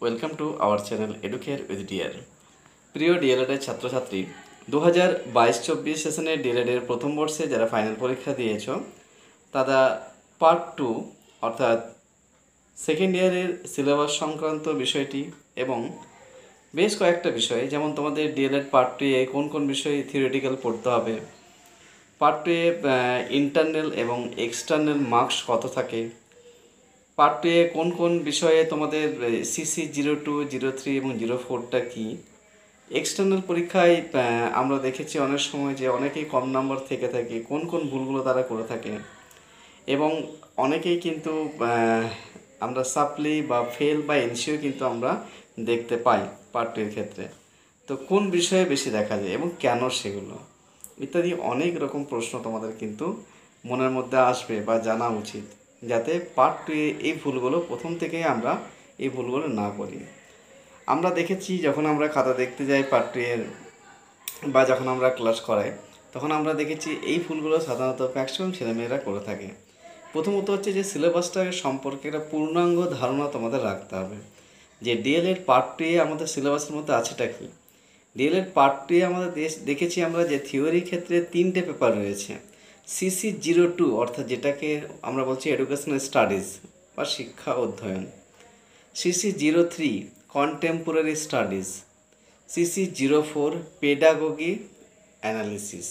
Welcome to our channel Educare with dear. প্রিয় ডিএলএডের ছাত্রছাত্রী, 2022-24 সেশনে ডিএলএডের প্রথম বর্ষে যারা ফাইনাল পরীক্ষা দিয়েছ তারা পার্ট 2 অর্থাৎ সেকেন্ড ইয়ারের সিলেবাস সংক্রান্ত বিষয়টি এবং বেশ কয়েকটা বিষয়, যেমন তোমাদের ডিএলএড পার্ট 2 এ কোন কোন বিষয় থিওরিটিক্যাল পড়তে হবে, পার্ট 2 এ ইন্টারনাল এবং এক্সটার্নাল মার্কস কত থাকে, পার্ট 2 এ কোন কোন বিষয়ে তোমাদের সিসি 02, 03 এবং 04টা কী। এক্সটার্নাল পরীক্ষায় আমরা দেখেছি অনেক সময় যে অনেকেই কম নাম্বার থেকে থাকে, কোন কোন ভুলগুলো তারা করে থাকে, এবং অনেকেই কিন্তু আমরা সাপ্লি বা ফেল বা এনসিও কিন্তু আমরা দেখতে পাই পার্ট 2 এর ক্ষেত্রে। তো কোন বিষয়ে বেশি দেখা যায় এবং কেন সেগুলো ইত্যাদি অনেক রকম প্রশ্ন তোমাদের কিন্তু মনের মধ্যে আসবে বা জানা উচিত, যাতে পার্ট 2 এ এই ভুলগুলো প্রথম থেকেই আমরা এই ভুলগুলো না করি। আমরা দেখেছি যখন আমরা খাতা দেখতে যাই পার্ট 2 এর বা যখন আমরা ক্লাস করাই, তখন আমরা দেখেছি এই ভুলগুলো সাধারণত ম্যাক্সিমাম ছেলেমেয়েরা করে থাকে। প্রথমত হচ্ছে যে সিলেবাসটা সম্পর্কে একটা পূর্ণাঙ্গ ধারণা তোমাদের রাখতে হবে যে ডিএলএড পার্ট 2 এ আমাদের সিলেবাসের মধ্যে আছেটা কি। ডিএলএড পার্ট 2 এ আমাদের দেখেছি আমরা যে থিওরি ক্ষেত্রে 3টে পেপার রয়েছে। সিসি 02 অর্থাৎ যেটাকে আমরা বলছি এডুকেশনাল স্টাডিজ বা শিক্ষা অধ্যয়ন, CC 03 contemporary studies, CC 04 pedagogy analysis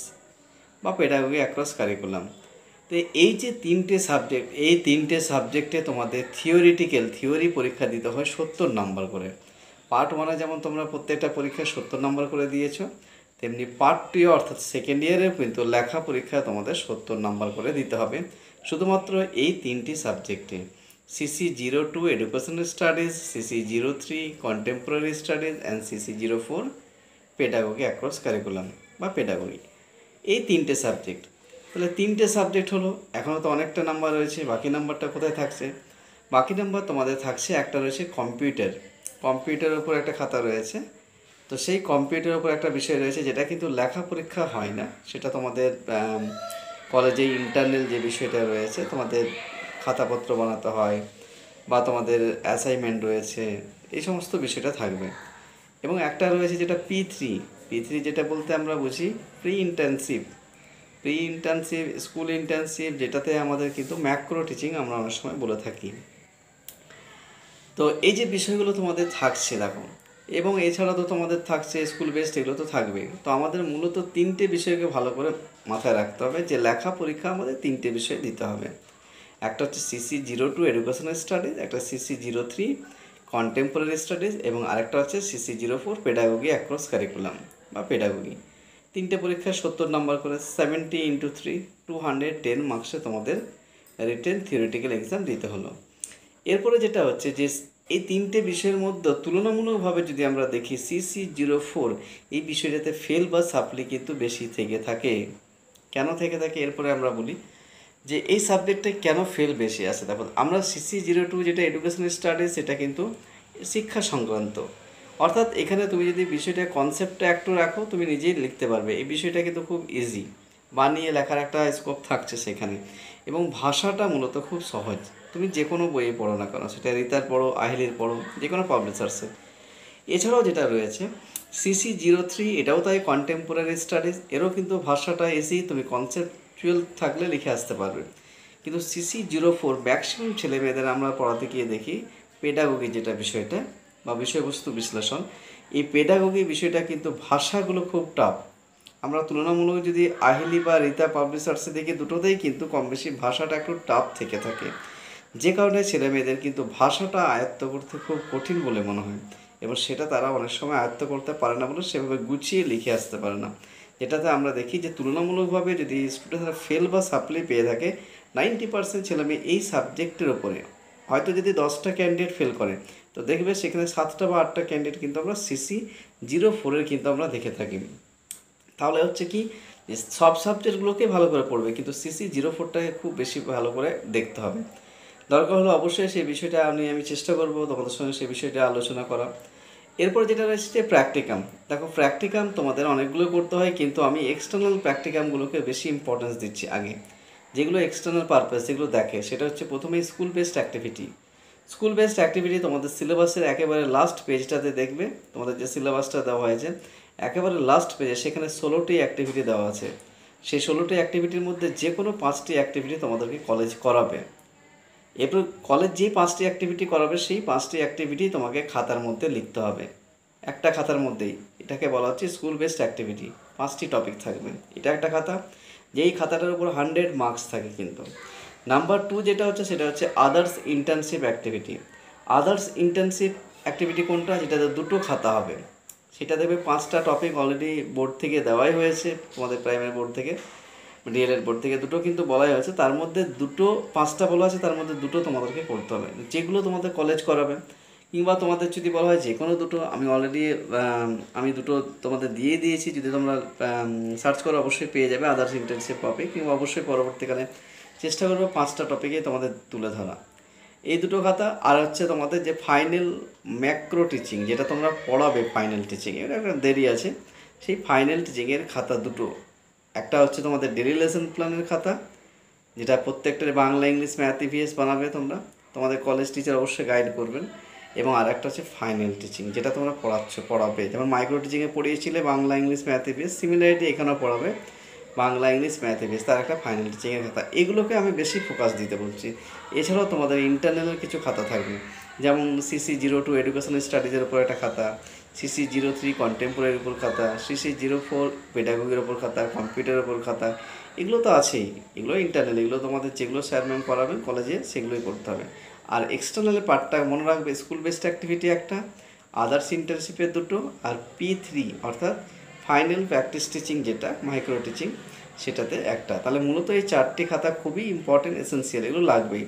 বা পেডাগোগি অ্যাক্রস কারিকুলাম। তো এই যে তিনটে সাবজেক্ট, এই তিনটে সাবজেক্টে তোমাদের থিওরি পরীক্ষা দিতে হয় 70 নাম্বার করে। পার্ট 1-এ যেমন তোমরা প্রত্যেকটা পরীক্ষায় 70 নাম্বার করে দিয়েছো, তেমনি পার্ট 2 অর্থাৎ সেকেন্ড ইয়ারেও কিন্তু লেখা পরীক্ষা তোমাদের 70 নাম্বার করে দিতে হবে শুধুমাত্র এই তিনটি সাবজেক্টে। CC 02 educational studies, CC 03 contemporary studies and CC 04 pedagogy across curriculum বা পেডাগোগি। এই তিনটে সাবজেক্ট, তাহলে তিনটে সাবজেক্ট হলো। এখনও তো অনেকটা নাম্বার রয়েছে, বাকি নাম্বারটা কোথায় থাকছে? বাকি নাম্বার তোমাদের থাকছে, একটা রয়েছে কম্পিউটারের উপর একটা খাতা রয়েছে। তো সেই কম্পিউটারের উপর একটা বিষয় রয়েছে যেটা কিন্তু লেখা পরীক্ষা হয় না, সেটা তোমাদের কলেজে ইন্টারনাল যে বিষয়টা রয়েছে, তোমাদের খাতাপত্র বানাতে হয় বা তোমাদের অ্যাসাইনমেন্ট রয়েছে, এই সমস্ত বিষয়টা থাকবে। এবং একটা রয়েছে যেটা P3 যেটা বলতে আমরা বুঝি প্রি ইন্টার্নশিপ স্কুল ইন্টার্নশিপ, যেটাতে আমাদের কিন্তু ম্যাক্রো টিচিং আমরা অনেক সময় বলে থাকি। তো এই যে বিষয়গুলো তোমাদের থাকছে দেখো, এবং এছাড়া তো তোমাদের থাকছে স্কুল বেসড, এগুলো তো থাকবে। তো আমাদের মূলত তিনটে বিষয়কে ভালো করে মাথায় রাখতে হবে যে লেখা পরীক্ষা আমাদের তিনটে বিষয় দিতে হবে। একটা হচ্ছে সিসি 02 এডুকেশনাল স্টাডিজ, একটা সিসি 03 কন্টেম্পোরারি স্টাডিজ এবং আরেকটা হচ্ছে সিসি 04 পেডাগোগি অ্যাক্রস কারিকুলাম বা পেডাগোগি। তিনটে পরীক্ষায় 70 নাম্বার করে, 70 × 3 210 মার্কসে তোমাদের রিটেন থিওরিটিক্যাল এক্সাম দিতে হলো। এরপরে যেটা হচ্ছে যে এই তিনটে বিষয়ের মধ্যে তুলনামূলকভাবে যদি আমরা দেখি সিসি 04 এই বিষয়টাতে ফেল বা সাপ্লি কিন্তু বেশি থেকে থাকে। কেন থেকে থাকে এরপরে আমরা বলি যে এই সাবজেক্টে কেন ফেল বেশি আছে। তারপর আমরা সিসি 02 যেটা এডুকেশনাল স্টাডিজ, সেটা কিন্তু শিক্ষা সংক্রান্ত, অর্থাৎ এখানে তুমি যদি বিষয়টা কনসেপ্টটা একটু রাখো তুমি নিজেই লিখতে পারবে। এই বিষয়টা কিন্তু খুব ইজি, বানিয়ে লেখার একটা স্কোপ থাকছে সেখানে, এবং ভাষাটা মূলত খুব সহজ। তুমি যে কোনো বইয়ে পড়ো না কেন, সেটা রিতার পড়ো, আহিলির পড়ো, যে কোনো পাবলিশার্সে। এছাড়াও যেটা রয়েছে সিসি 03, এটাও তাই কন্টেম্পোরারি স্টাডিজ, এরও কিন্তু ভাষাটা ইজি, তুমি কনসেপচুয়াল থাকলে লিখে আসতে পারবে। কিন্তু সিসি 04 ম্যাক্সিমাম ছেলে মেয়েদের আমরা পড়াতে গিয়ে দেখি পেডাগোগি যেটা বিষয়টা বা বিষয়বস্তু বিশ্লেষণ, এই পেডাগোগি বিষয়টা কিন্তু ভাষাগুলো খুব টাফ। আমরা তুলনামূলক যদি আহিলি বা রিতা পাবলিশার্সে দেখি, দুটোতেই কিন্তু কম বেশি ভাষাটা একটু টাফ থেকে থাকে, যে কারণে ছেলে মেয়েদের কিন্তু ভাষাটা আয়ত্ত করতে খুব কঠিন বলে মনে হয়, এবং সেটা তারা অনেক সময় আয়ত্ত করতে পারে না বলে সেভাবে গুছিয়ে লিখে আসতে পারে না। যেটাতে আমরা দেখি যে তুলনামূলকভাবে যদি স্টুডেন্টরা ফেল বা সাপ্লি পেয়ে থাকে, 90% ছেলেমেয়ে এই সাবজেক্টের ওপরে, হয়তো যদি 10টা ক্যান্ডিডেট ফেল করে, তো দেখবে সেখানে 7টা বা 8টা ক্যান্ডিডেট কিন্তু আমরা সিসি 04 কিন্তু আমরা দেখে থাকি। তাহলে হচ্ছে কি, সব সাবজেক্টগুলোকে ভালো করে পড়বে, কিন্তু সিসি 04টাকে খুব বেশি ভালো করে দেখতে হবে। দরকার হলে অবশ্যই সেই বিষয়টা আমি চেষ্টা করব তোমাদের সঙ্গে সেই বিষয়টা আলোচনা করা। এরপর যেটা রয়েছে যে প্র্যাকটিকাম। দেখো প্র্যাকটিকাম তোমাদের অনেকগুলো করতে হয়, কিন্তু আমি এক্সটার্নাল প্র্যাকটিকামগুলোকে বেশি ইম্পর্টেন্স দিচ্ছি আগে, যেগুলো এক্সটার্নাল পারপাস যেগুলো দেখে, সেটা হচ্ছে প্রথমে school based activity. School based activity তোমাদের সিলেবাসের একেবারে লাস্ট পেজটাতে দেখবে, তোমাদের যে সিলেবাসটা দেওয়া হয়েছে একেবারে লাস্ট পেজে সেখানে 16টি অ্যাক্টিভিটি দেওয়া আছে। সেই 16টি অ্যাক্টিভিটির মধ্যে যে কোনো 5টি অ্যাক্টিভিটি তোমাদেরকে কলেজ করাবে। এরপর কলেজ যেই 5টি অ্যাক্টিভিটি করাবে সেই 5টি অ্যাক্টিভিটি তোমাকে খাতার মধ্যে লিখতে হবে, একটা খাতার মধ্যেই। এটাকে বলা হচ্ছে স্কুল বেসড অ্যাক্টিভিটি। 5টি টপিক থাকবে, এটা একটা খাতা, যেই খাতাটার উপর 100 মার্কস থাকে। কিন্তু নাম্বার 2 যেটা হচ্ছে সেটা হচ্ছে others internship activity. Others internship activity কোনটা, যেটাতে দুটো খাতা হবে। সেটা দেবে 5টা টপিক, অলরেডি বোর্ড থেকে দেওয়াই হয়েছে, তোমাদের প্রাইমারি বোর্ড থেকে, ডিএলএড বোর্ড থেকে দুটো কিন্তু বলাই হয়েছে। তার মধ্যে 5টা বলা আছে, তার মধ্যে 2টো তোমাদেরকে করতে হবে, যেগুলো তোমাদের কলেজ করাবে। কিংবা তোমাদের যদি বলা হয় যে কোনো দুটো, আমি দুটো তোমাদের দিয়ে দিয়েছি, যদি তোমরা সার্চ করো অবশ্যই পেয়ে যাবে আদার্স ইন্টার্নশিপ টপিক। কিংবা অবশ্যই পরবর্তীকালে চেষ্টা করবো 5টা টপিকে তোমাদের তুলে ধরা। এই দুটো খাতা। আর হচ্ছে তোমাদের যে ফাইনাল ম্যাক্রো টিচিং, যেটা তোমরা পড়াবে ফাইনাল টিচিং, এটা একটা দেরি আছে, সেই ফাইনাল টিচিংয়ের খাতা দুটো। একটা হচ্ছে তোমাদের ডেলি লেসন প্ল্যানের খাতা, যেটা প্রত্যেকটার বাংলা, ইংলিশ, ম্যাথ, ইভিএস বানাবে তোমরা, তোমাদের কলেজ টিচার অবশ্যই গাইড করবেন। এবং আর একটা হচ্ছে ফাইনাল টিচিং, যেটা তোমরা পড়াবে। যেমন মাইক্রো টিচিংয়ে পড়িয়েছিলে Bangla, English, math, EVS, similarity এখানেও পড়াবে বাংলা, ইংলিশ, ম্যাথ, ইভিএস, তার একটা ফাইনাল টিচিংয়ের খাতা। এগুলোকে আমি বেশি ফোকাস দিতে বলছি। এছাড়াও তোমাদের ইন্টারনালের কিছু খাতা থাকবে, যেমন CC02 এডুকেশন স্টাডিজের উপর একটা খাতা, CC03 কন্টেম্পোরারির উপর খাতা, CC04 পেডাগোগির ওপর খাতা, কম্পিউটারের ওপর খাতা। এগুলো তো আছেই, এগুলো ইন্টারনাল, এগুলো তোমাদের যেগুলো স্যার ম্যাম করাবেন কলেজে সেগুলোই করতে হবে। আর এক্সটার্নালের পার্টটা মনে রাখবে, স্কুল বেসড অ্যাক্টিভিটি একটা, আদার্স ইন্টার্নশিপের দুটো, আর P3 অর্থাৎ ফাইনাল প্র্যাকটিস টিচিং, যেটা মাইক্রো টিচিং, সেটাতে একটা। তাহলে মূলত এই 4টি খাতা খুবই ইম্পর্টেন্ট, এসেন্সিয়াল, এগুলো লাগবেই।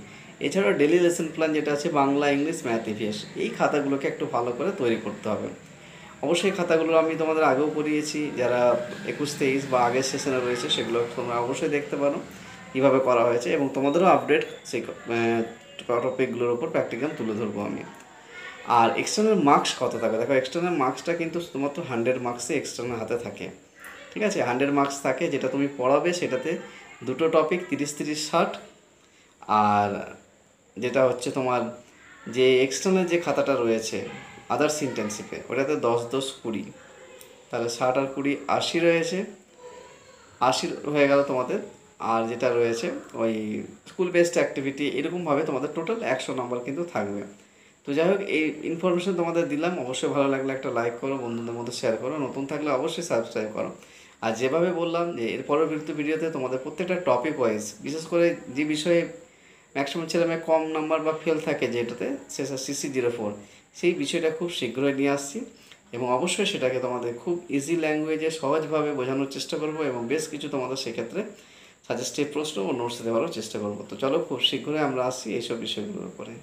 এছাড়াও ডেলি লেসন প্ল্যান যেটা আছে বাংলা, ইংলিশ, ম্যাথ, ইভিএস, এই খাতাগুলোকে একটু ভালো করে তৈরি করতে হবে। অবশ্যই খাতাগুলো আমি তোমাদের আগেও পড়িয়েছি, যারা 21-23 বা আগের সেশনে রয়েছে সেগুলো তোমরা অবশ্যই দেখতে পারো কীভাবে করা হয়েছে, এবং তোমাদেরও আপডেট সেই টপিকগুলোর ওপর প্র্যাকটিক্যাল তুলে ধরবো আমি। আর এক্সটার্নাল মার্কস কত থাকে, দেখো এক্সটার্নাল মার্কসটা কিন্তু শুধুমাত্র 100 মার্কসে এক্সটার্নাল হাতে থাকে, ঠিক আছে? 100 মার্কস থাকে, যেটা তুমি পড়াবে সেটাতে দুটো টপিক 30-30-60। আর যেটা হচ্ছে তোমার যে এক্সটার্নাল যে খাতাটা রয়েছে আদার্স ইন্টার্নশিপে, ওটাতে 10-10-20, তাহলে 60 আর 20 80 রয়েছে, 80 হয়ে গেল তোমাদের। আর যেটা রয়েছে ওই স্কুল বেসড অ্যাক্টিভিটি, এরকমভাবে তোমাদের টোটাল 100 নাম্বার কিন্তু থাকবে। তো যাই হোক, এই ইনফরমেশন তোমাদের দিলাম। অবশ্যই ভালো লাগলে একটা লাইক করো, বন্ধুদের মধ্যে শেয়ার করো, নতুন থাকলে অবশ্যই সাবস্ক্রাইব করো। আর যেভাবে বললাম যে এর পরবর্তী ভিডিওতে তোমাদের প্রত্যেকটা টপিক ওয়াইজ, বিশেষ করে যে বিষয়ে ম্যাক্সিমাম ছেলেমেয়ে কম নাম্বার বা ফেল থাকে, যেটাতে CC04, সেই বিষয়টা খুব শীঘ্রই নিয়ে আসছি। এবং অবশ্যই সেটাকে তোমাদের খুব ইজি ল্যাঙ্গুয়েজে সহজভাবে বোঝানোর চেষ্টা করব, এবং বেশ কিছু তোমাদের সেক্ষেত্রে সাজেস্টিভ প্রশ্ন ও নোটস দেওয়ারও চেষ্টা করব। তো চলো, খুব শীঘ্রই আমরা আসছি এইসব বিষয়গুলোর উপরে।